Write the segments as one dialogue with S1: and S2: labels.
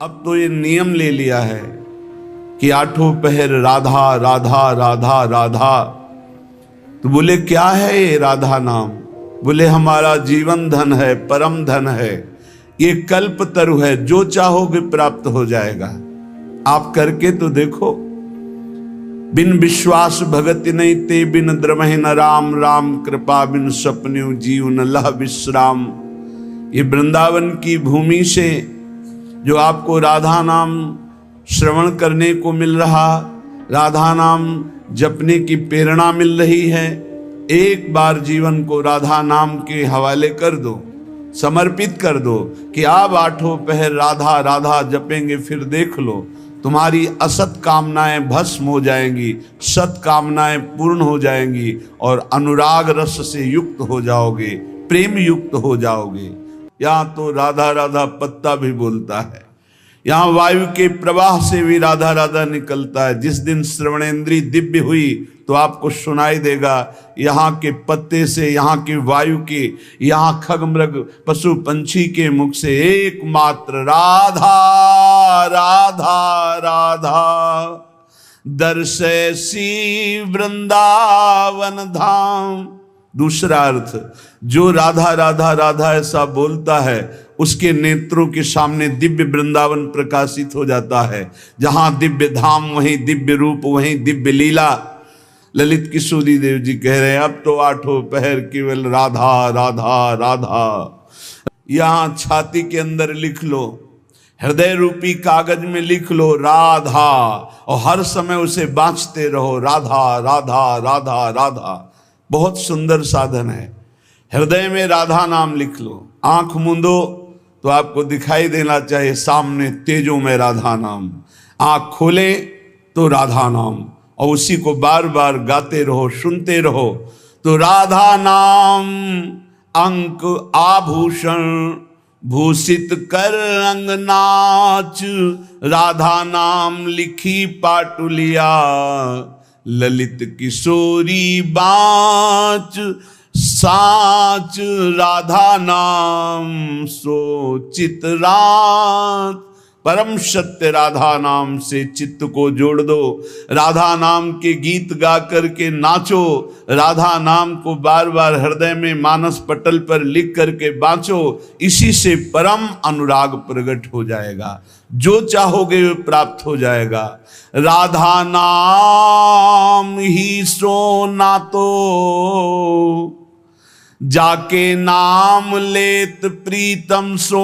S1: अब तो ये नियम ले लिया है कि आठों पहर राधा राधा राधा राधा। तो बोले क्या है ये राधा नाम? बोले हमारा जीवन धन है, परम धन है, ये कल्प तरु है, जो चाहोगे प्राप्त हो जाएगा। आप करके तो देखो। बिन विश्वास भगति नहीं ते बिन द्रमहि न राम, राम कृपा बिन सपन्यु जीव न लह विश्राम। ये वृंदावन की भूमि से जो आपको राधा नाम श्रवण करने को मिल रहा, राधा नाम जपने की प्रेरणा मिल रही है, एक बार जीवन को राधा नाम के हवाले कर दो, समर्पित कर दो कि आप आठों पहर राधा राधा जपेंगे, फिर देख लो तुम्हारी असत कामनाएं भस्म हो जाएंगी, सत कामनाएं पूर्ण हो जाएंगी और अनुराग रस से युक्त हो जाओगे, प्रेम युक्त हो जाओगे। यहाँ तो राधा राधा पत्ता भी बोलता है, यहाँ वायु के प्रवाह से भी राधा राधा निकलता है। जिस दिन श्रवणेंद्री दिव्य हुई तो आपको सुनाई देगा यहाँ के पत्ते से, यहाँ के वायु के, यहाँ खग मृग पशु पंछी के मुख से एकमात्र राधा राधा राधा। दर्शैसी वृंदावन धाम। दूसरा अर्थ, जो राधा राधा राधा ऐसा बोलता है उसके नेत्रों के सामने दिव्य वृंदावन प्रकाशित हो जाता है। जहां दिव्य धाम वहीं दिव्य रूप, वहीं दिव्य लीला। ललित किशोरी देव जी कह रहे हैं अब तो आठों पहर केवल राधा राधा राधा। यहां छाती के अंदर लिख लो, हृदय रूपी कागज में लिख लो राधा, और हर समय उसे बांचते रहो, राधा राधा राधा राधा। बहुत सुंदर साधन है। हृदय में राधा नाम लिख लो, आंख मूंदो तो आपको दिखाई देना चाहिए सामने तेजों में राधा नाम, आंख खोले तो राधा नाम, और उसी को बार बार गाते रहो, सुनते रहो। तो राधा नाम अंक आभूषण भूषित कर अंग नाच, राधा नाम लिखी पाटुलिया ललित किशोरी बाच, साच राधा नाम सो चितरात। परम सत्य राधा नाम से चित्त को जोड़ दो, राधा नाम के गीत गा करके नाचो, राधा नाम को बार बार हृदय में मानस पटल पर लिख करके बांचो। इसी से परम अनुराग प्रकट हो जाएगा, जो चाहोगे वो प्राप्त हो जाएगा। राधा नाम ही सोना तो जाके नाम लेत प्रीतम सो,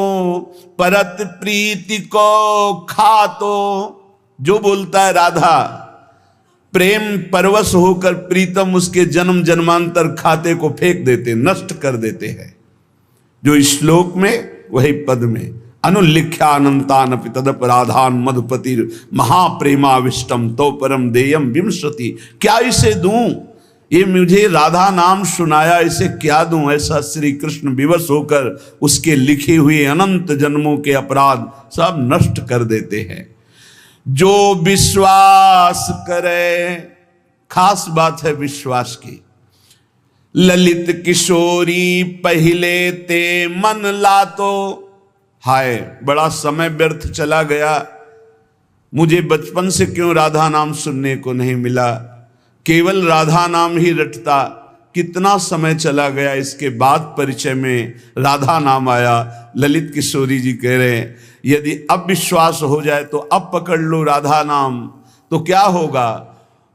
S1: परत प्रीति को खातो। जो बोलता है राधा, प्रेम परवश होकर प्रीतम उसके जन्म जन्मांतर खाते को फेंक देते, नष्ट कर देते हैं। जो श्लोक में वही पद में, अनुलिख्या अनंतान तदप राधान मधुपतिर महाप्रेमाविष्टम तो परम देयम विंशति। क्या इसे दूं? ये मुझे राधा नाम सुनाया, इसे क्या दूं? ऐसा श्री कृष्ण विवश होकर उसके लिखे हुए अनंत जन्मों के अपराध सब नष्ट कर देते हैं। जो विश्वास करे, खास बात है विश्वास की। ललित किशोरी पहले ते मन लातो। हाय बड़ा समय व्यर्थ चला गया, मुझे बचपन से क्यों राधा नाम सुनने को नहीं मिला, केवल राधा नाम ही रटता। कितना समय चला गया, इसके बाद परिचय में राधा नाम आया। ललित किशोरी जी कह रहे हैं यदि अब विश्वास हो जाए तो अब पकड़ लो राधा नाम, तो क्या होगा?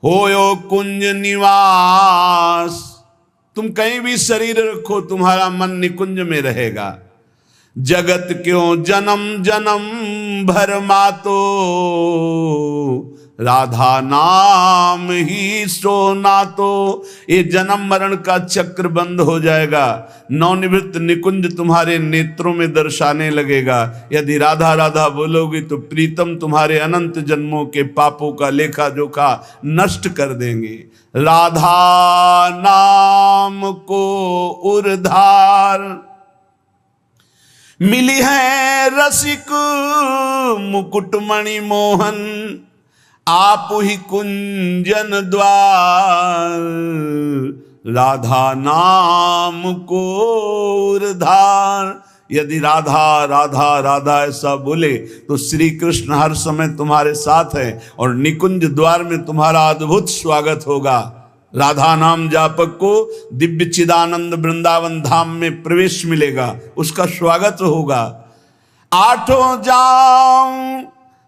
S1: होयो कुंज निवास। तुम कहीं भी शरीर रखो, तुम्हारा मन निकुंज में रहेगा। जगत क्यों जन्म जन्म भर मातो, राधा नाम ही सोना तो। ये जन्म मरण का चक्र बंद हो जाएगा, नवनिवृत्त निकुंज तुम्हारे नेत्रों में दर्शाने लगेगा। यदि राधा राधा बोलोगे तो प्रीतम तुम्हारे अनंत जन्मों के पापों का लेखा जोखा नष्ट कर देंगे। राधा नाम को उर्धार मिली है रसिक मुकुटमणि मोहन, आप ही कुंजन द्वार। राधा नाम को उर्धार। यदि राधा राधा राधा ऐसा बोले तो श्री कृष्ण हर समय तुम्हारे साथ है और निकुंज द्वार में तुम्हारा अद्भुत स्वागत होगा। राधा नाम जापक को दिव्य चिदानंद वृंदावन धाम में प्रवेश मिलेगा, उसका स्वागत होगा। आठों जाम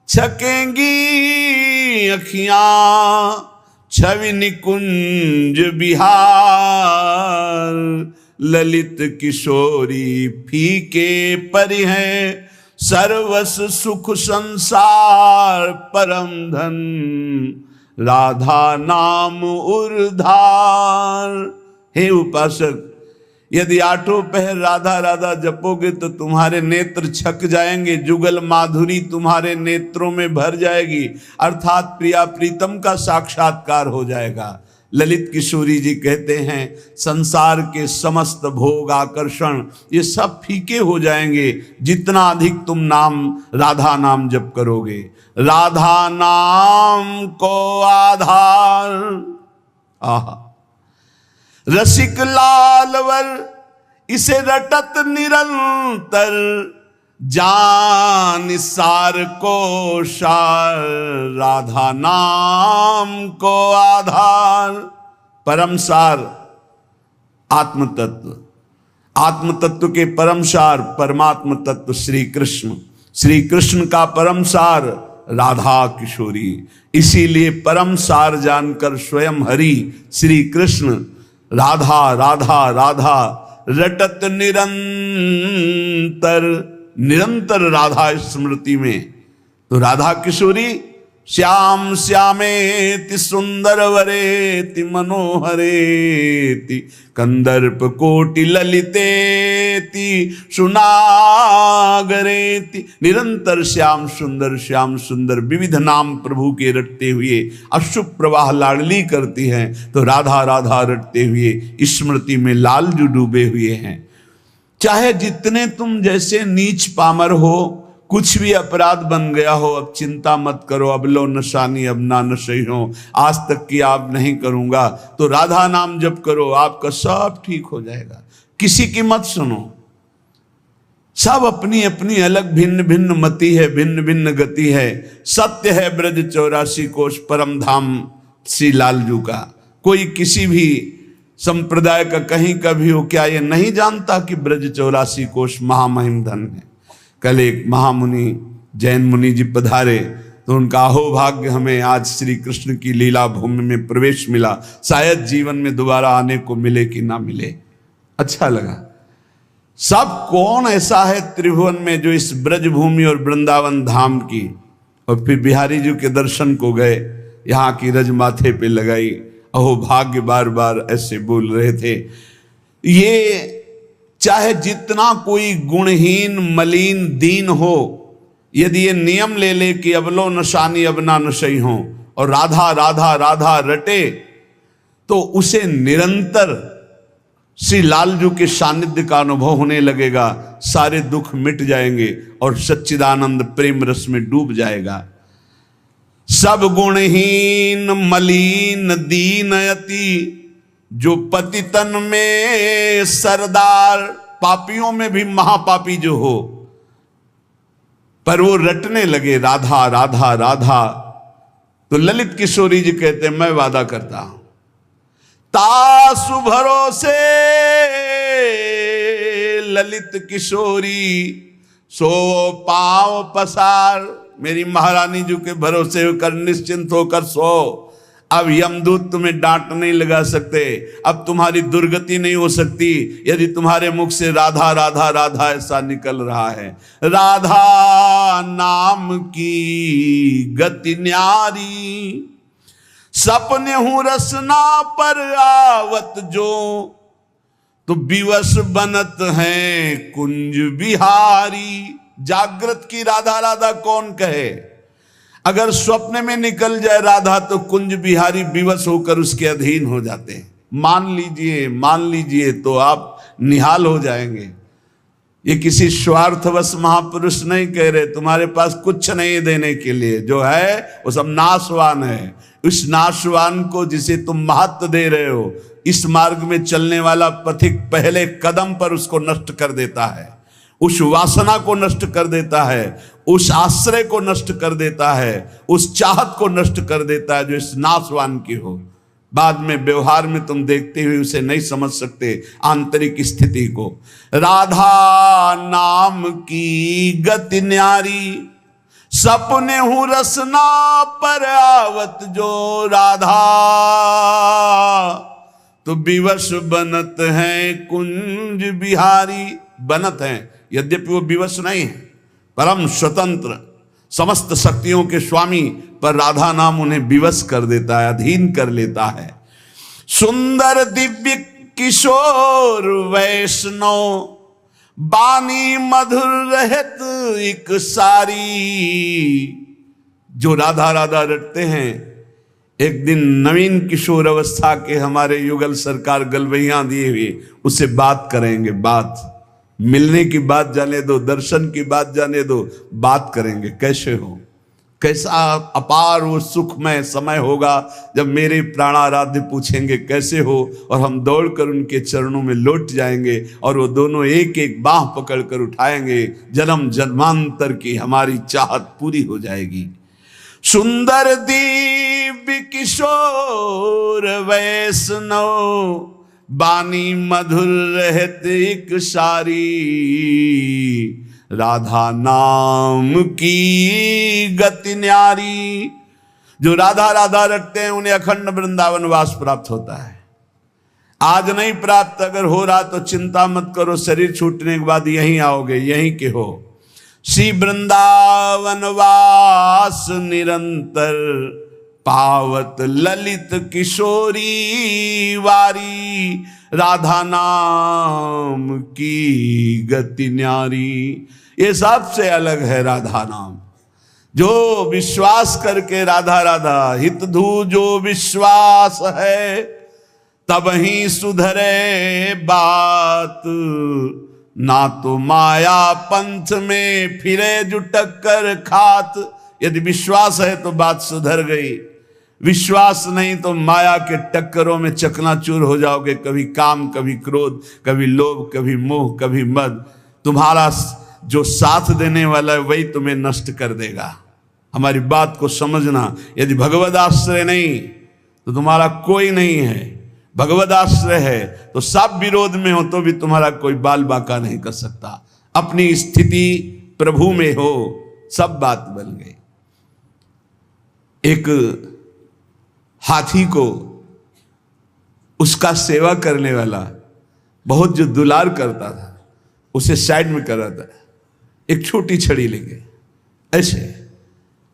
S1: छकेंगी अखियां छवि निकुंज बिहार, ललित किशोरी फीके परि हैं सर्वस सुख संसार परम धन, राधा नाम उर्धार। हे उपासक, यदि आठों पहर राधा राधा जपोगे तो तुम्हारे नेत्र छक जाएंगे, जुगल माधुरी तुम्हारे नेत्रों में भर जाएगी, अर्थात प्रिया प्रीतम का साक्षात्कार हो जाएगा। ललित किशोरी जी कहते हैं संसार के समस्त भोग आकर्षण ये सब फीके हो जाएंगे जितना अधिक तुम नाम राधा नाम जप करोगे। राधा नाम को आधार, आहा रसिक लालवर इसे रटत निरंतर, जान सार को सार राधा नाम को आधार। परम सार आत्म तत्व, आत्म तत्व के परम सार परमात्म तत्व श्री कृष्ण, श्री कृष्ण का परम सार राधा किशोरी। इसीलिए परम सार जानकर स्वयं हरि श्री कृष्ण राधा राधा राधा रटत निरंतर, निरंतर राधा स्मृति में। तो राधा किशोरी श्याम श्यामेति सुंदर वरेति मनोहरेति, कंदर्प कोटि ललितेति सुनागरेति। निरंतर श्याम सुंदर विविध नाम प्रभु के रटते हुए अशुभ प्रवाह लाडली करती हैं, तो राधा राधा रटते हुए स्मृति में लालजू डूबे हुए हैं। चाहे जितने तुम जैसे नीच पामर हो, कुछ भी अपराध बन गया हो, अब चिंता मत करो, अब लो नशानी अब ना नशई हो, आज तक की आप नहीं करूंगा, तो राधा नाम जप करो, आपका सब ठीक हो जाएगा। किसी की मत सुनो, सब अपनी अपनी अलग भिन्न भिन्न मति है, भिन्न भिन्न गति है। सत्य है ब्रज 84 कोश परम धाम श्री लालजू का। कोई किसी भी संप्रदाय का कहीं का भी हो, क्या ये नहीं जानता कि ब्रज 84 कोश महामहिम धन है। कल एक महामुनि जैन मुनि जी पधारे तो उनका अहोभाग्य हमें आज श्री कृष्ण की लीला भूमि में प्रवेश मिला, शायद जीवन में दोबारा आने को मिले कि ना मिले। अच्छा लगा। सब कौन ऐसा है त्रिभुवन में जो इस ब्रज भूमि और वृंदावन धाम की, और फिर बिहारी जी के दर्शन को गए, यहाँ की रज माथे पे लगाई, अहोभाग्य बार बार ऐसे बोल रहे थे। ये चाहे जितना कोई गुणहीन मलिन दीन हो, यदि ये नियम ले ले कि अब लो नशानी अब ना नशई हो और राधा राधा राधा रटे, तो उसे निरंतर श्री लालजू के सानिध्य का अनुभव होने लगेगा, सारे दुख मिट जाएंगे और सच्चिदानंद प्रेम रस में डूब जाएगा। सब गुणहीन मलिन दीनयति, जो पतितन में सरदार, पापियों में भी महापापी जो हो, पर वो रटने लगे राधा राधा राधा, तो ललित किशोरी जी कहते मैं वादा करता हूं तासु भरोसे ललित किशोरी सो पांव पसार। मेरी महारानी जी के भरोसे होकर निश्चिंत होकर सो। अब यमदूत तुम्हें डांट नहीं लगा सकते, अब तुम्हारी दुर्गति नहीं हो सकती यदि तुम्हारे मुख से राधा राधा राधा ऐसा निकल रहा है। राधा नाम की गति न्यारी, सपने हूं रसना पर आवत जो, तो विवश बनत हैं कुंज बिहारी। जागृत की राधा राधा कौन कहे, अगर स्वप्न में निकल जाए राधा तो कुंज बिहारी विवश होकर उसके अधीन हो जाते हैं। मान लीजिए तो आप निहाल हो जाएंगे। ये किसी स्वार्थवश महापुरुष नहीं कह रहे, तुम्हारे पास कुछ नहीं देने के लिए, जो है वो सब नाशवान है। उस नाशवान को जिसे तुम महत्व दे रहे हो, इस मार्ग में चलने वाला पथिक पहले कदम पर उसको नष्ट कर देता है। उस वासना को नष्ट कर देता है, उस आश्रय को नष्ट कर देता है, उस चाहत को नष्ट कर देता है जो इस नाशवान की हो। बाद में व्यवहार में तुम देखते हुए उसे नहीं समझ सकते आंतरिक स्थिति को। राधा नाम की गति न्यारी, सपने हूं रसना पर आवत जो राधा, तो विवश बनत है कुंज बिहारी। बनत हैं, यद्यपि वो विवश नहीं है, परम स्वतंत्र समस्त शक्तियों के स्वामी, पर राधा नाम उन्हें विवश कर देता है, अधीन कर लेता है। सुंदर दिव्य किशोर वैष्णव, बानी मधुर रहत एक सारी। जो राधा राधा रटते हैं, एक दिन नवीन किशोर अवस्था के हमारे युगल सरकार गलवैया दिए हुए उससे बात करेंगे। बात मिलने की बात जाने दो, दर्शन की बात जाने दो, बात करेंगे कैसे हो, कैसा अपार वो सुखमय समय होगा जब मेरे प्राणाराध्य पूछेंगे कैसे हो, और हम दौड़कर उनके चरणों में लौट जाएंगे और वो दोनों एक एक बाह पकड़कर उठाएंगे। जन्म जन्मांतर की हमारी चाहत पूरी हो जाएगी। सुंदर दिव्य किशोर वैष्णव, बानी मधुर रहत एक सारी। राधा नाम की गति न्यारी। जो राधा राधा रटते हैं उन्हें अखंड वृंदावन वास प्राप्त होता है। आज नहीं प्राप्त, अगर हो रहा तो चिंता मत करो, शरीर छूटने के बाद यहीं आओगे, यहीं के हो। श्री वृंदावन वास निरंतर, पावत ललित किशोरी वारी। राधा नाम की गति न्यारी। ये सबसे अलग है राधा नाम। जो विश्वास करके राधा राधा हित धू जो विश्वास है, तब ही सुधरे बात। ना तो माया पंथ में फिरे जो टक्कर खात। यदि विश्वास है तो बात सुधर गई, विश्वास नहीं तो माया के टक्करों में चकनाचूर हो जाओगे। कभी काम, कभी क्रोध, कभी लोभ, कभी मोह, कभी मद। तुम्हारा जो साथ देने वाला है वही तुम्हें नष्ट कर देगा। हमारी बात को समझना। यदि भगवद आश्रय नहीं तो तुम्हारा कोई नहीं है, भगवद आश्रय है तो सब विरोध में हो तो भी तुम्हारा कोई बाल बाका नहीं कर सकता। अपनी स्थिति प्रभु में हो, सब बात बन गई। एक हाथी को उसका सेवा करने वाला बहुत जो दुलार करता था, उसे साइड में कर रहा था, एक छोटी छड़ी लेके ऐसे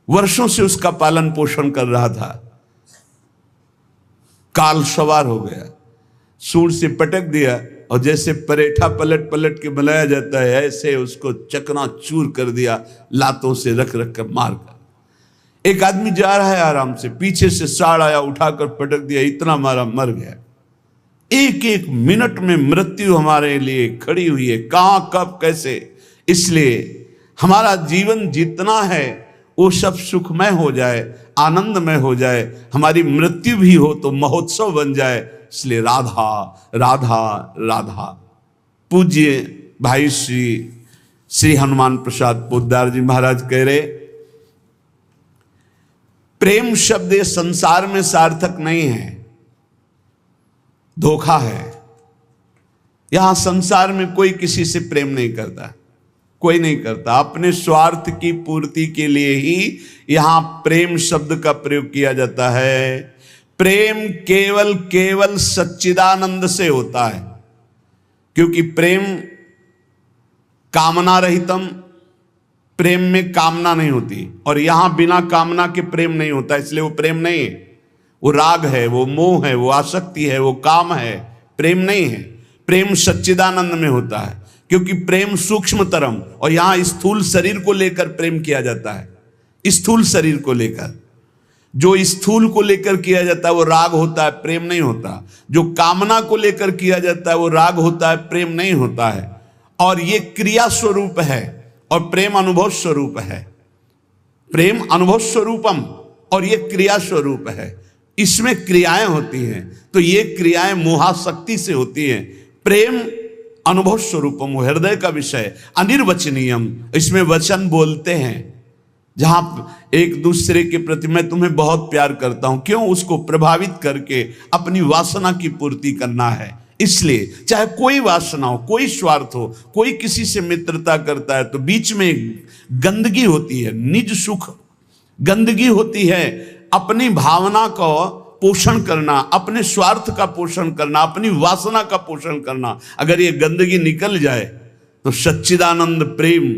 S1: वर्षों से उसका पालन पोषण कर रहा था। काल सवार हो गया, सूंड से पटक दिया और जैसे परेठा पलट पलट के बनाया जाता है ऐसे उसको चकनाचूर कर दिया, लातों से रख रख कर मार कर। एक आदमी जा रहा है आराम से, पीछे से साड़ आया, उठाकर पटक दिया, इतना मारा, मर गया। एक एक मिनट में मृत्यु हमारे लिए खड़ी हुई है, कहां कब कैसे। इसलिए हमारा जीवन जितना है वो सब सुखमय हो जाए, आनंदमय हो जाए, हमारी मृत्यु भी हो तो महोत्सव बन जाए। इसलिए राधा राधा राधा। पूज्य भाई श्री हनुमान प्रसाद पोद्दार जी महाराज कह रहे, प्रेम शब्द ये संसार में सार्थक नहीं है, धोखा है। यहां संसार में कोई किसी से प्रेम नहीं करता, कोई नहीं करता। अपने स्वार्थ की पूर्ति के लिए ही यहां प्रेम शब्द का प्रयोग किया जाता है। प्रेम केवल केवल सच्चिदानंद से होता है, क्योंकि प्रेम कामना रहितम, प्रेम में कामना नहीं होती, और यहां बिना कामना के प्रेम नहीं होता, इसलिए वो प्रेम नहीं है। वो राग है, वो मोह है, वो आसक्ति है, वो काम है, प्रेम नहीं है। प्रेम सच्चिदानंद में होता है, क्योंकि प्रेम सूक्ष्मतरम, और यहां स्थूल शरीर को लेकर प्रेम किया जाता है। स्थूल शरीर को लेकर, जो स्थूल को लेकर किया जाता है वो राग होता है, प्रेम नहीं होता। जो कामना को लेकर किया जाता है वो राग होता है, प्रेम नहीं होता है। और ये क्रिया स्वरूप है और प्रेम अनुभव स्वरूप है। प्रेम अनुभव स्वरूपम और ये क्रिया स्वरूप है, इसमें क्रियाएं होती हैं। तो ये क्रियाएं मोहाशक्ति से होती हैं। प्रेम अनुभव स्वरूपम, हृदय का विषय, अनिर्वचनीयम, इसमें वचन बोलते हैं। जहां एक दूसरे के प्रति मैं तुम्हें बहुत प्यार करता हूं, क्यों? उसको प्रभावित करके अपनी वासना की पूर्ति करना है। इसलिए चाहे कोई वासना हो, कोई स्वार्थ हो, कोई किसी से मित्रता करता है तो बीच में गंदगी होती है, निज सुख, गंदगी होती है, अपनी भावना को पोषण करना, अपने स्वार्थ का पोषण करना, अपनी वासना का पोषण करना। अगर ये गंदगी निकल जाए तो सच्चिदानंद प्रेम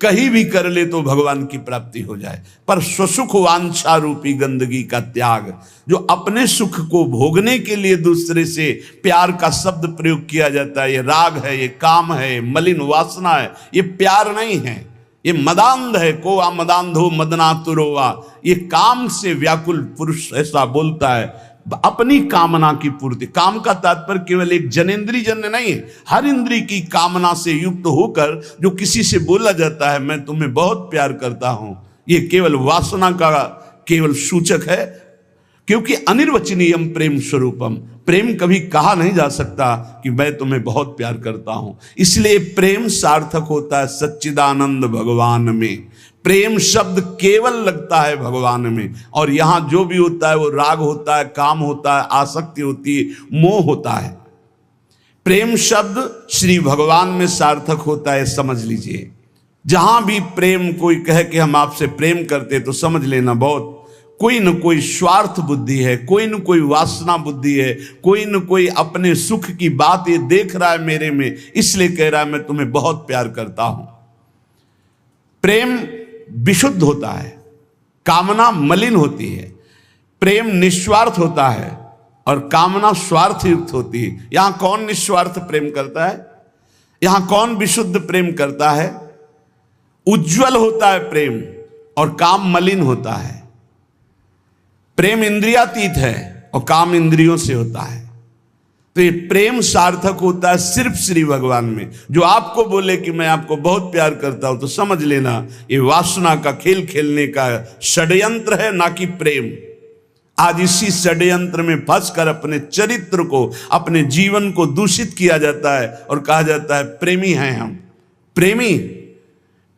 S1: कहीं भी कर ले तो भगवान की प्राप्ति हो जाए। पर स्वसुख वांछा रूपी गंदगी का त्याग, जो अपने सुख को भोगने के लिए दूसरे से प्यार का शब्द प्रयोग किया जाता है, ये राग है, ये काम है, ये मलिन वासना है, ये प्यार नहीं है, ये मदांध है। को मदांधो मदनातुरोवा, ये काम से व्याकुल पुरुष ऐसा बोलता है। अपनी कामना की पूर्ति, काम का तात्पर्य केवल एक जनेंद्री जन्य नहीं है, हर इंद्री की कामना से युक्त होकर जो किसी से बोला जाता है मैं तुम्हें बहुत प्यार करता हूं, ये केवल वासना का केवल सूचक है। क्योंकि अनिर्वचनीयम प्रेम स्वरूपम, प्रेम कभी कहा नहीं जा सकता कि मैं तुम्हें बहुत प्यार करता हूं। इसलिए प्रेम सार्थक होता है सच्चिदानंद भगवान में। प्रेम शब्द केवल लगता है भगवान में, और यहां जो भी होता है वो राग होता है, काम होता है, आसक्ति होती है, मोह होता है। प्रेम शब्द श्री भगवान में सार्थक होता है, समझ लीजिए। जहां भी प्रेम कोई कहे कि हम आपसे प्रेम करते, तो समझ लेना बहुत कोई न कोई स्वार्थ बुद्धि है, कोई न कोई वासना बुद्धि है, कोई न कोई अपने सुख की बात ये देख रहा है मेरे में, इसलिए कह रहा है मैं तुम्हें बहुत प्यार करता हूं। प्रेम विशुद्ध होता है, कामना मलिन होती है। प्रेम निस्वार्थ होता है और कामना स्वार्थ युक्त होती है। यहां कौन निस्वार्थ प्रेम करता है? यहां कौन विशुद्ध प्रेम करता है? उज्जवल होता है प्रेम और काम मलिन होता है। प्रेम इंद्रियातीत है और काम इंद्रियों से होता है। तो ये प्रेम सार्थक होता है सिर्फ श्री भगवान में। जो आपको बोले कि मैं आपको बहुत प्यार करता हूं, तो समझ लेना ये वासना का खेल खेलने का षड्यंत्र है, ना कि प्रेम। आज इसी षड्यंत्र में फंसकर अपने चरित्र को, अपने जीवन को दूषित किया जाता है और कहा जाता है प्रेमी हैं हम। प्रेमी,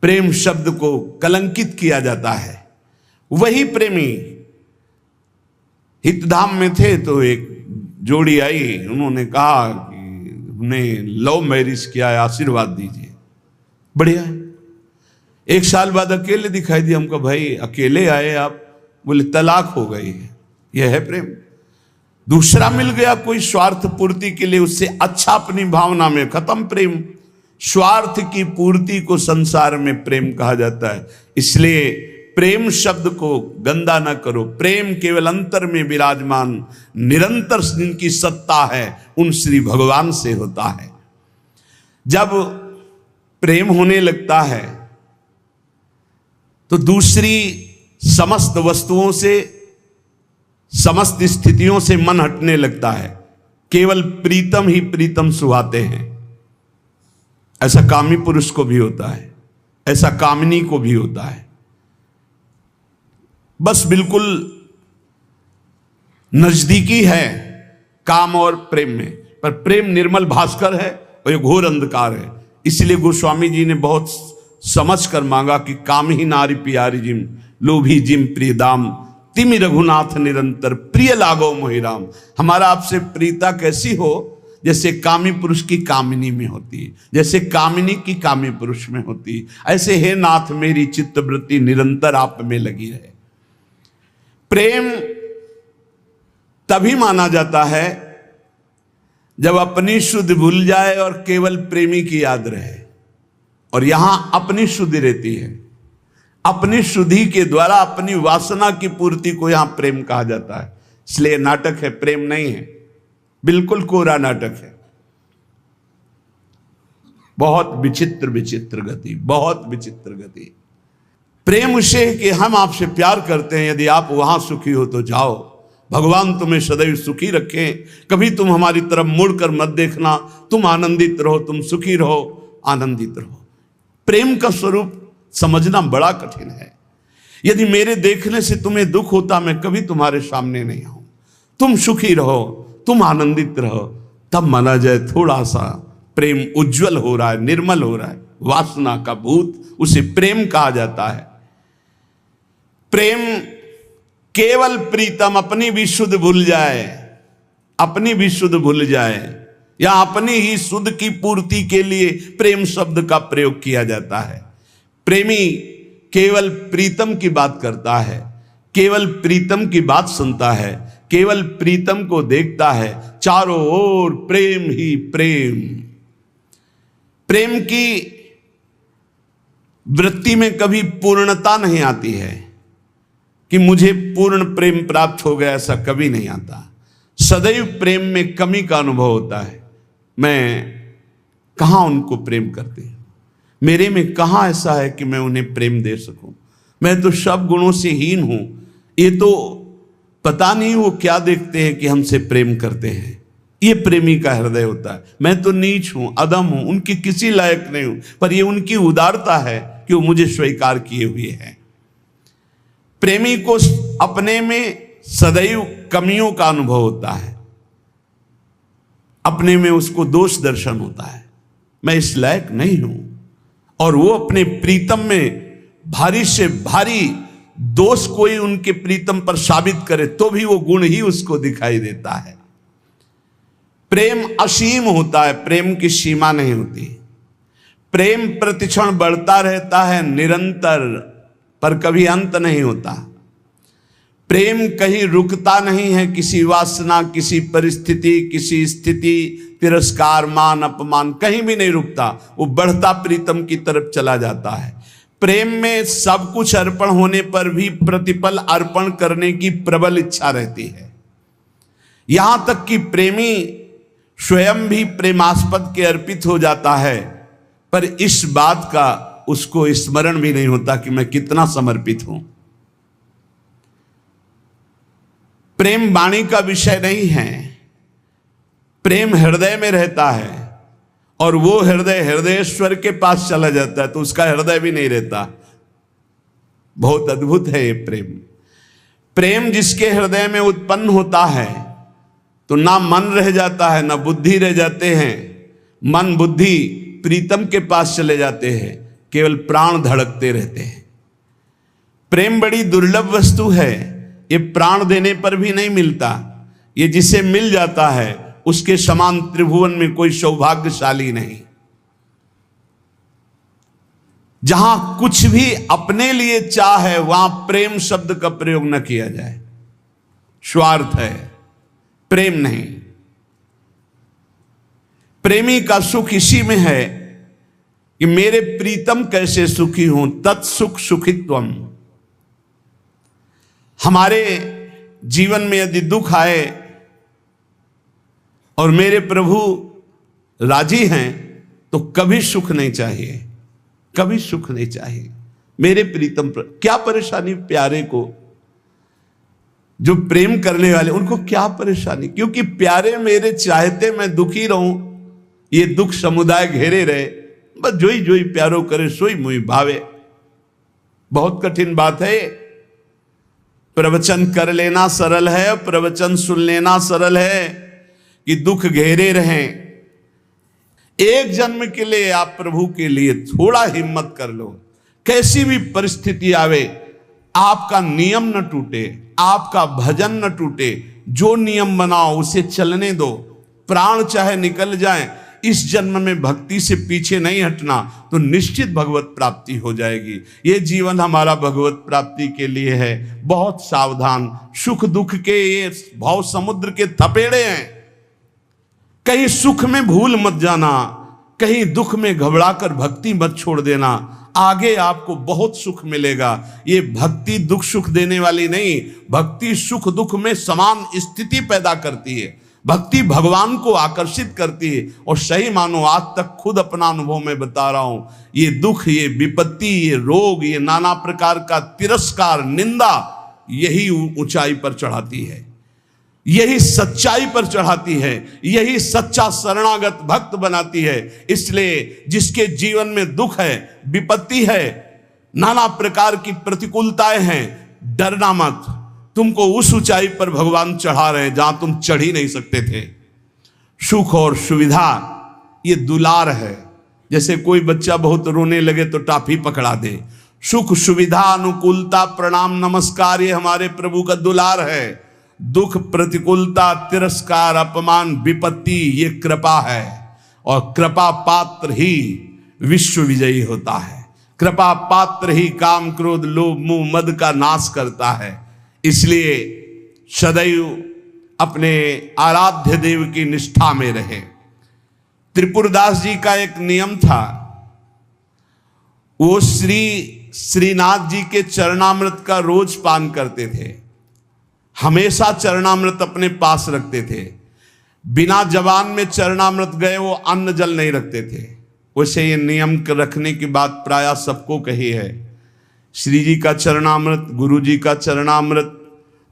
S1: प्रेम शब्द को कलंकित किया जाता है। वही प्रेमी हितधाम में थे तो एक जोड़ी आई, उन्होंने कहा कि हमने लव मैरिज किया है, आशीर्वाद दीजिए। बढ़िया है। एक साल बाद अकेले दिखाई दिया हमको, भाई अकेले आए आप? बोले तलाक हो गई है। यह है प्रेम। दूसरा मिल गया कोई स्वार्थ पूर्ति के लिए, उससे अच्छा अपनी भावना में, खत्म प्रेम। स्वार्थ की पूर्ति को संसार में प्रेम कहा जाता है। इसलिए प्रेम शब्द को गंदा न करो। प्रेम केवल अंतर में विराजमान निरंतर जिनकी सत्ता है उन श्री भगवान से होता है। जब प्रेम होने लगता है तो दूसरी समस्त वस्तुओं से, समस्त स्थितियों से मन हटने लगता है। केवल प्रीतम ही प्रीतम सुहाते हैं। ऐसा कामी पुरुष को भी होता है, ऐसा कामिनी को भी होता है। बस बिल्कुल नजदीकी है काम और प्रेम में, पर प्रेम निर्मल भास्कर है और ये घोर अंधकार है। इसलिए गोस्वामी जी ने बहुत समझ कर मांगा कि काम ही नारी प्यारी जिम, लोभी जिम प्रिय दाम, तिमि रघुनाथ निरंतर प्रिय लागो मोहिराम। हमारा आपसे प्रीता कैसी हो? जैसे कामी पुरुष की कामिनी में होती है, जैसे कामिनी की कामी पुरुष में होती है, ऐसे हे नाथ मेरी चित्तवृत्ति निरंतर आप में लगी रहे। प्रेम तभी माना जाता है जब अपनी शुद्धि भूल जाए और केवल प्रेमी की याद रहे। और यहां अपनी शुद्धि रहती है। अपनी शुद्धि के द्वारा अपनी वासना की पूर्ति को यहां प्रेम कहा जाता है। इसलिए नाटक है, प्रेम नहीं है। बिल्कुल कोरा नाटक है। बहुत विचित्र विचित्र गति, बहुत विचित्र गति। प्रेम उसे कि हम आपसे प्यार करते हैं, यदि आप वहां सुखी हो तो जाओ, भगवान तुम्हें सदैव सुखी रखें, कभी तुम हमारी तरफ मुड़कर मत देखना, तुम आनंदित रहो, तुम सुखी रहो, आनंदित रहो। प्रेम का स्वरूप समझना बड़ा कठिन है। यदि मेरे देखने से तुम्हें दुख होता, मैं कभी तुम्हारे सामने नहीं आऊं। तुम सुखी रहो, तुम आनंदित रहो, तब माना जाए थोड़ा सा प्रेम उज्जवल हो रहा है, निर्मल हो रहा है, वासना का भूत, उसे प्रेम कहा जाता है। प्रेम केवल प्रीतम अपनी भी शुद्ध भूल जाए, अपनी भी शुद्ध भूल जाए, या अपनी ही शुद्ध की पूर्ति के लिए प्रेम शब्द का प्रयोग किया जाता है। प्रेमी केवल प्रीतम की बात करता है, केवल प्रीतम की बात सुनता है, केवल प्रीतम को देखता है, चारों ओर प्रेम ही प्रेम। प्रेम की वृत्ति में कभी पूर्णता नहीं आती है कि मुझे पूर्ण प्रेम प्राप्त हो गया, ऐसा कभी नहीं आता। सदैव प्रेम में कमी का अनुभव होता है। मैं कहां उनको प्रेम करती हूं, मेरे में कहां ऐसा है कि मैं उन्हें प्रेम दे सकूं। मैं तो सब गुणों से हीन हूं, ये तो पता नहीं वो क्या देखते हैं कि हमसे प्रेम करते हैं। ये प्रेमी का हृदय होता है। मैं तो नीच हूं, अदम हूं, उनकी किसी लायक नहीं हूं, पर ये उनकी उदारता है कि वो मुझे स्वीकार किए हुए हैं। प्रेमी को अपने में सदैव कमियों का अनुभव होता है, अपने में उसको दोष दर्शन होता है, मैं इस लायक नहीं हूं। और वो अपने प्रीतम में भारी से भारी दोष कोई उनके प्रीतम पर साबित करे तो भी वो गुण ही उसको दिखाई देता है। प्रेम असीम होता है, प्रेम की सीमा नहीं होती। प्रेम प्रतिक्षण बढ़ता रहता है निरंतर, पर कभी अंत नहीं होता। प्रेम कहीं रुकता नहीं है, किसी वासना, किसी परिस्थिति, किसी स्थिति, तिरस्कार, मान, अपमान, कहीं भी नहीं रुकता। वो बढ़ता प्रीतम की तरफ चला जाता है। प्रेम में सब कुछ अर्पण होने पर भी प्रतिपल अर्पण करने की प्रबल इच्छा रहती है। यहां तक कि प्रेमी स्वयं भी प्रेमास्पद के अर्पित हो जाता है, पर इस बात का उसको स्मरण भी नहीं होता कि मैं कितना समर्पित हूं। प्रेम वाणी का विषय नहीं है, प्रेम हृदय में रहता है, और वो हृदय हृदयेश्वर के पास चला जाता है तो उसका हृदय भी नहीं रहता। बहुत अद्भुत है ये प्रेम। प्रेम जिसके हृदय में उत्पन्न होता है तो ना मन रह जाता है, ना बुद्धि रह जाते हैं। मन बुद्धि प्रीतम के पास चले जाते हैं, केवल प्राण धड़कते रहते हैं। प्रेम बड़ी दुर्लभ वस्तु है, ये प्राण देने पर भी नहीं मिलता। ये जिसे मिल जाता है उसके समान त्रिभुवन में कोई सौभाग्यशाली नहीं। जहां कुछ भी अपने लिए चाह है वहां प्रेम शब्द का प्रयोग न किया जाए। स्वार्थ है, प्रेम नहीं। प्रेमी का सुख इसी में है कि मेरे प्रीतम कैसे सुखी हों, तत्सुख सुखित्वम। हमारे जीवन में यदि दुख आए और मेरे प्रभु राजी हैं तो कभी सुख नहीं चाहिए, कभी सुख नहीं चाहिए। मेरे प्रीतम पर क्या परेशानी, प्यारे को जो प्रेम करने वाले उनको क्या परेशानी, क्योंकि प्यारे मेरे चाहते मैं दुखी रहूं, ये दुख समुदाय घेरे रहे, बस जोई जोई प्यारो करे सोई मुई भावे। बहुत कठिन बात है। प्रवचन कर लेना सरल है, प्रवचन सुन लेना सरल है कि दुख घेरे रहें। एक जन्म के लिए आप प्रभु के लिए थोड़ा हिम्मत कर लो। कैसी भी परिस्थिति आवे, आपका नियम न टूटे, आपका भजन न टूटे। जो नियम बनाओ उसे चलने दो, प्राण चाहे निकल जाए, इस जन्म में भक्ति से पीछे नहीं हटना तो निश्चित भगवत प्राप्ति हो जाएगी। ये जीवन हमारा भगवत प्राप्ति के लिए है। बहुत सावधान, सुख दुख के ये भाव समुद्र के थपेड़े हैं। कहीं सुख में भूल मत जाना, कहीं दुख में घबराकर भक्ति मत छोड़ देना। आगे आपको बहुत सुख मिलेगा। ये भक्ति दुख सुख देने वाली नहीं, भक्ति सुख दुख में समान स्थिति पैदा करती है। भक्ति भगवान को आकर्षित करती है। और सही मानो, आज तक खुद अपना अनुभव में बता रहा हूं, ये दुख, ये विपत्ति, ये रोग, ये नाना प्रकार का तिरस्कार, निंदा, यही ऊंचाई पर चढ़ाती है, यही सच्चाई पर चढ़ाती है, यही सच्चा शरणागत भक्त बनाती है। इसलिए जिसके जीवन में दुख है, विपत्ति है, नाना प्रकार की प्रतिकूलताएं हैं, डरना मत। तुमको उस ऊंचाई पर भगवान चढ़ा रहे हैं जहां तुम चढ़ ही नहीं सकते थे। सुख और सुविधा ये दुलार है। जैसे कोई बच्चा बहुत रोने लगे तो टाफी पकड़ा दे। सुख सुविधा अनुकूलता प्रणाम नमस्कार ये हमारे प्रभु का दुलार है। दुख प्रतिकूलता तिरस्कार अपमान विपत्ति ये कृपा है। और कृपा पात्र ही विश्व विजयी होता है। कृपा पात्र ही काम क्रोध लोभ मोह मद का नाश करता है। इसलिए सदैव अपने आराध्य देव की निष्ठा में रहे। त्रिपुरदास जी का एक नियम था, वो श्रीनाथ जी के चरणामृत का रोज पान करते थे। हमेशा चरणामृत अपने पास रखते थे। बिना जबान में चरणामृत गए वो अन्न जल नहीं रखते थे। वैसे ये नियम रखने की बात प्रायः सबको कही है। श्री जी का चरणामृत गुरु जी का चरणामृत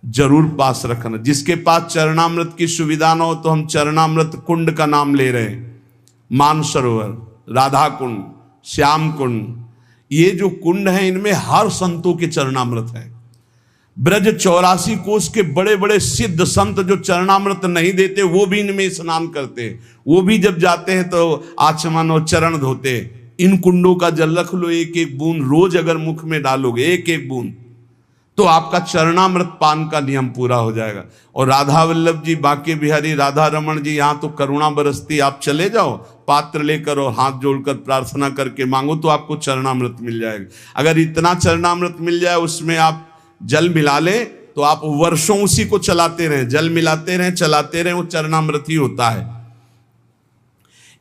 S1: जरूर पास रखना। जिसके पास चरणामृत की सुविधा न हो तो हम चरणामृत कुंड का नाम ले रहे हैं। मानसरोवर, राधा कुंड, श्याम कुंड, ये जो कुंड हैं इनमें हर संतों के चरणामृत है। ब्रज 84 कोस के बड़े बड़े सिद्ध संत जो चरणामृत नहीं देते वो भी इनमें स्नान करते। वो भी जब जाते हैं तो आचमन और चरण धोते। इन कुंडों का जल रख लो, एक एक बूंद रोज अगर मुख में डालोगे एक एक बूंद तो आपका चरणामृत पान का नियम पूरा हो जाएगा। और राधा वल्लभ जी, बांके बिहारी राधा रमन जी, यहाँ तो करुणा बरसती। आप चले जाओ पात्र लेकर और हाथ जोड़कर प्रार्थना करके मांगो तो आपको चरणामृत मिल जाएगा। अगर इतना चरणामृत मिल जाए उसमें आप जल मिला ले तो आप वर्षों उसी को चलाते रहें, जल मिलाते रहें चलाते रहें, वो चरणामृत ही होता है।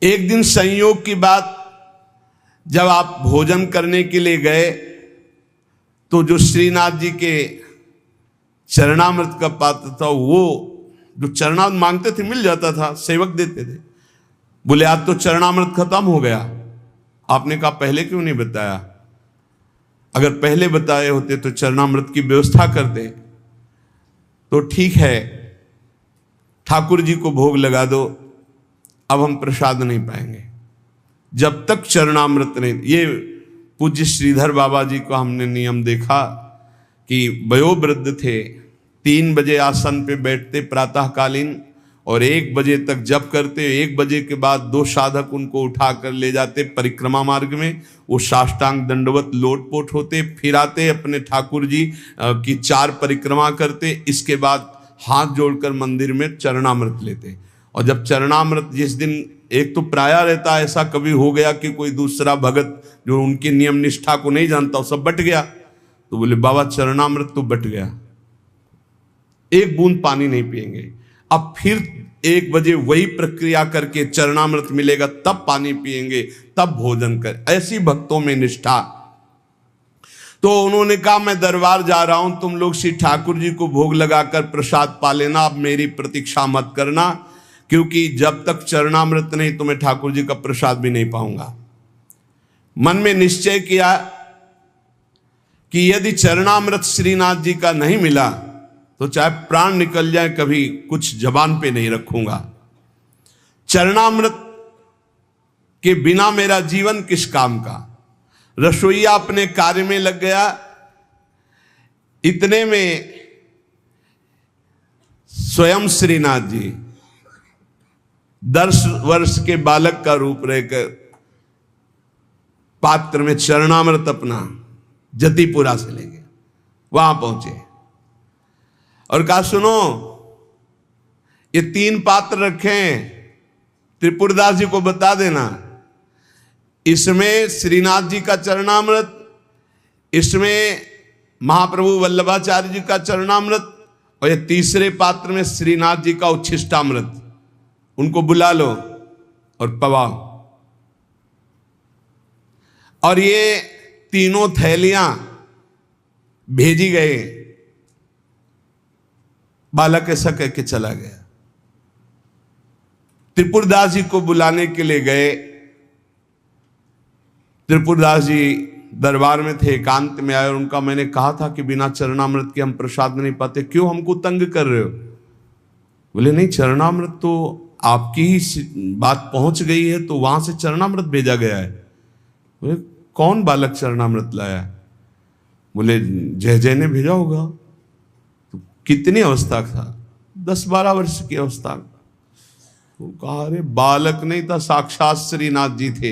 S1: एक दिन संयोग की बात, जब आप भोजन करने के लिए गए तो जो श्रीनाथ जी के चरणामृत का पात्र था वो जो चरणामृत मांगते थे मिल जाता था, सेवक देते थे। बोले आज तो चरणामृत खत्म हो गया। आपने कहा पहले क्यों नहीं बताया? अगर पहले बताए होते तो चरणामृत की व्यवस्था करते तो ठीक है, ठाकुर जी को भोग लगा दो, अब हम प्रसाद नहीं पाएंगे जब तक चरणामृत नहीं। ये पूज्य श्रीधर बाबा जी को हमने नियम देखा कि वयोवृद्ध थे, 3 बजे आसन पे बैठते प्रातःकालीन और 1 बजे तक जप करते। 1 बजे के बाद 2 साधक उनको उठाकर ले जाते परिक्रमा मार्ग में। वो साष्टांग दंडवत लोटपोट होते, फिर आते अपने ठाकुर जी की 4 परिक्रमा करते। इसके बाद हाथ जोड़कर मंदिर में चरणामृत लेते। और जब चरणामृत जिस दिन, एक तो प्रायः रहता है ऐसा कभी हो गया कि कोई दूसरा भगत जो उनकी नियम निष्ठा को नहीं जानता सब बट गया, तो बोले बाबा चरणामृत तो बट गया, 1 बूंद पानी नहीं पिएंगे। अब फिर 1 बजे वही प्रक्रिया करके चरणामृत मिलेगा तब पानी पिएंगे, तब भोजन कर। ऐसी भक्तों में निष्ठा। तो उन्होंने कहा मैं दरबार जा रहा हूं, तुम लोग श्री ठाकुर जी को भोग लगाकर प्रसाद पा लेना, अब मेरी प्रतीक्षा मत करना, क्योंकि जब तक चरणामृत नहीं तो मैं ठाकुर जी का प्रसाद भी नहीं पाऊंगा। मन में निश्चय किया कि यदि चरणामृत श्रीनाथ जी का नहीं मिला तो चाहे प्राण निकल जाए कभी कुछ जबान पे नहीं रखूंगा। चरणामृत के बिना मेरा जीवन किस काम का। रसोईया अपने कार्य में लग गया। इतने में स्वयं श्रीनाथ जी 10 वर्ष के बालक का रूप रहकर पात्र में चरणामृत अपना जतिपुरा से ले गए। वहां पहुंचे और कहा सुनो ये 3 पात्र रखे हैं, त्रिपुरदास जी को बता देना, इसमें श्रीनाथ जी का चरणामृत, इसमें महाप्रभु वल्लभाचार्य जी का चरणामृत, और ये तीसरे पात्र में श्रीनाथ जी का उच्छिष्टामृत। उनको बुला लो और पवाओ। और ये तीनों थैलियां भेजी गए। बालक ऐसा कह के चला गया। त्रिपुरदास जी को बुलाने के लिए गए। त्रिपुरदास जी दरबार में थे, एकांत में आए और उनका मैंने कहा था कि बिना चरणामृत के हम प्रसाद नहीं पाते, क्यों हमको तंग कर रहे हो? बोले नहीं, चरणामृत तो आपकी ही बात पहुंच गई है तो वहां से चरणामृत भेजा गया है। बोले कौन बालक चरणामृत लाया? बोले जय जय ने भेजा होगा। तो कितनी अवस्था था? 10-12 वर्ष की अवस्था। तो कहा अरे बालक नहीं था, साक्षात श्रीनाथ जी थे,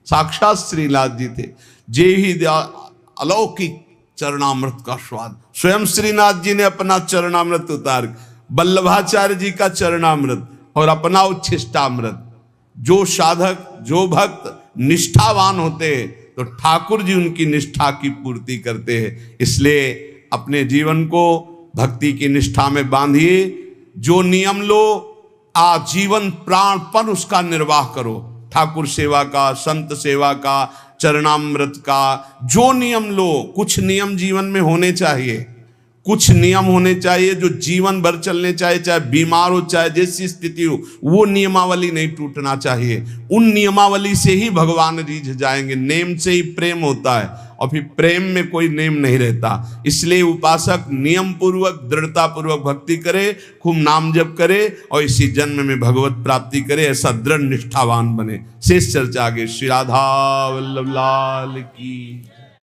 S1: साक्षात श्रीनाथ जी थे। जे ही अलौकिक चरणामृत का स्वाद, स्वयं श्रीनाथ जी ने अपना चरणामृत उतार, वल्लभाचार्य जी का चरणामृत और अपना उच्छिष्टामृत। जो साधक, जो भक्त निष्ठावान होते हैं तो ठाकुर जी उनकी निष्ठा की पूर्ति करते हैं। इसलिए अपने जीवन को भक्ति की निष्ठा में बांधिए। जो नियम लो, आजीवन प्राणपण उसका निर्वाह करो। ठाकुर सेवा का, संत सेवा का, चरणामृत का जो नियम लो, कुछ नियम जीवन में होने चाहिए, कुछ नियम होने चाहिए जो जीवन भर चलने चाहिए, चाहे बीमार हो चाहे जैसी स्थिति हो, वो नियमावली नहीं टूटना चाहिए। उन नियमावली से ही भगवान रीझ जाएंगे। नेम से ही प्रेम होता है और फिर प्रेम में कोई नेम नहीं रहता। इसलिए उपासक नियम पूर्वक, दृढ़ता पूर्वक भक्ति करे, खूब नाम जप करे और इसी जन्म में भगवत प्राप्ति करे, ऐसा दृढ़ निष्ठावान बने। शेष चर्चा आगे। श्री राधा वल्लभ लाल की।